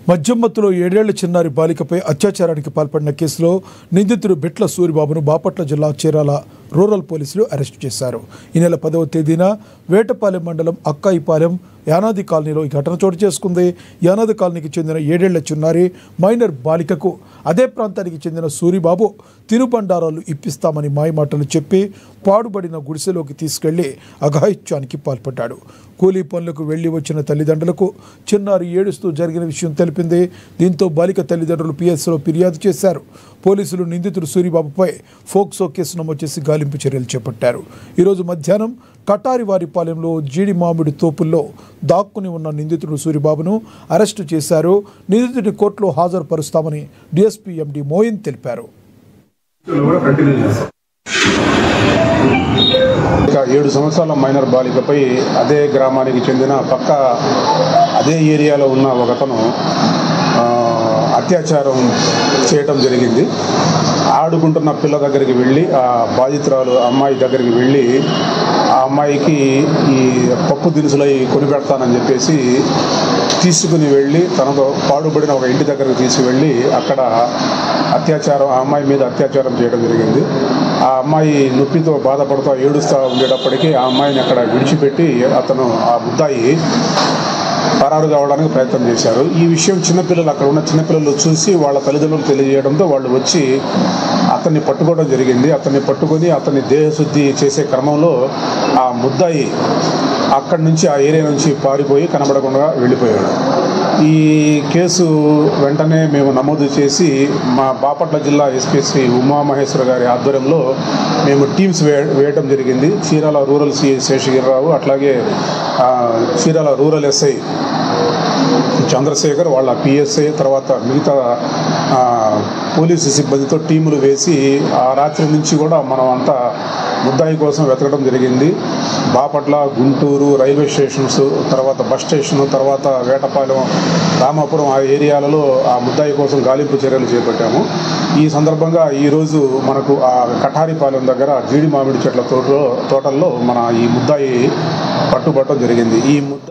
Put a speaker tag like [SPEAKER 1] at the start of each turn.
[SPEAKER 1] మద్యం మత్తులో 7 ఏళ్ల చిన్నారి బాలికపై అత్యాచారానికి పాల్పడిన కేసులో నిందితుడు బిట్ల సూరిబాబును బాపట్ల జిల్లా చీరాల రూరల్ పోలీసులు అరెస్టు చేశారు. ఈ నెల 10వ తేదీన వేటపాలెం మండలం అక్కాయిపాలెం యానాది కాలనీలో ఈ ఘటన చోటు చేసుకుంది. యానాది కాలనీకి చెందిన 7 ఏళ్ల చిన్నారి మైనర్ బాలికకు అదే ప్రాంతానికి చెందిన సూరిబాబు తినుబండారాలు ఇప్పిస్తామని మాయమాటలు చెప్పి పాడుబడిన గుడిసెలోకి తీసుకెళ్లి అఘాయిత్యానికి పాల్పడ్డాడు. కూలీ పనులకు వెళ్లి వచ్చిన తల్లిదండ్రులకు చిన్నారి ఏడుస్తూ జరిగిన విషయం తెలిపింది. దీంతో బాలిక తల్లిదండ్రులు పిఎస్లో ఫిర్యాదు చేశారు. పోలీసులు నిందితుడు సూరిబాబుపై ఫోక్సో కేసు నమోదు చేసి గాలింపు చర్యలు చేపట్టారు. ఈరోజు మధ్యాహ్నం కటారివారిపాలెంలో జీడి మామిడి తోపుల్లో దాక్కుని ఉన్న నిందితుడు సూరిబాబును అరెస్టు చేశారు. నిందితుడిని కోర్టులో హాజరుపరుస్తామని డీఎస్పీ ఎండి మోయిన్ తెలిపారు.
[SPEAKER 2] 7 సంవత్సరాల మైనర్ బాలికపై అదే గ్రామానికి చెందిన పక్క అదే ఏరియాలో ఉన్న ఒకతను అత్యాచారం చేయటం జరిగింది. ఆడుకుంటున్న పిల్ల దగ్గరికి వెళ్ళి ఆ బాధితురాలు అమ్మాయి దగ్గరికి వెళ్ళి ఆ అమ్మాయికి ఈ పప్పు దినుసులు కొనిపెడతానని చెప్పేసి తీసుకుని వెళ్ళి తనతో పాడుబడిన ఒక ఇంటి దగ్గరకు తీసుకువెళ్ళి అక్కడ ఆ అమ్మాయి మీద అత్యాచారం చేయడం జరిగింది. ఆ అమ్మాయి నొప్పితో బాధపడుతూ ఏడుస్తూ ఉండేటప్పటికీ ఆ అమ్మాయిని అక్కడ విడిచిపెట్టి అతను ఆ ముద్దాయి పరారు కావడానికి ప్రయత్నం చేశారు. ఈ విషయం అక్కడ ఉన్న చిన్నపిల్లలు చూసి వాళ్ళ తల్లిదండ్రులు తెలియజేయడంతో వాళ్ళు వచ్చి అతన్ని పట్టుకోవడం జరిగింది. అతన్ని పట్టుకొని అతన్ని దేహశుద్ధి చేసే క్రమంలో ఆ ముద్దాయి అక్కడి నుంచి ఆ ఏరియా నుంచి పారిపోయి కనబడకుండా వెళ్ళిపోయాడు. ఈ కేసు వెంటనే మేము నమోదు చేసి మా బాపట్ల జిల్లా ఎస్పీ శ్రీ ఉమామహేశ్వర గారి ఆధ్వర్యంలో మేము టీమ్స్ వేయటం జరిగింది. చీరాల రూరల్ సిఐ శేషగిరిరావు, అట్లాగే చీరాల రూరల్ ఎస్ఐ చంద్రశేఖర్, వాళ్ళ పిఎస్ఐ, తర్వాత మిగతా పోలీసు సిబ్బందితో టీములు వేసి ఆ రాత్రి నుంచి కూడా మనం అంతా ముద్దాయి కోసం వెతకడం జరిగింది. బాపట్ల, గుంటూరు రైల్వే స్టేషన్స్, తర్వాత బస్ స్టేషన్, తర్వాత వేటపాలెం, రామాపురం ఆ ఏరియాలలో ఆ ముద్దాయి కోసం గాలింపు చర్యలు చేపట్టాము. ఈ సందర్భంగా ఈరోజు మనకు ఆ కటారిపాలెం దగ్గర జీడి మామిడి చెట్ల తోటల్లో మన ఈ ముద్దాయి పట్టుబట్టడం జరిగింది. ఈ ముద్ద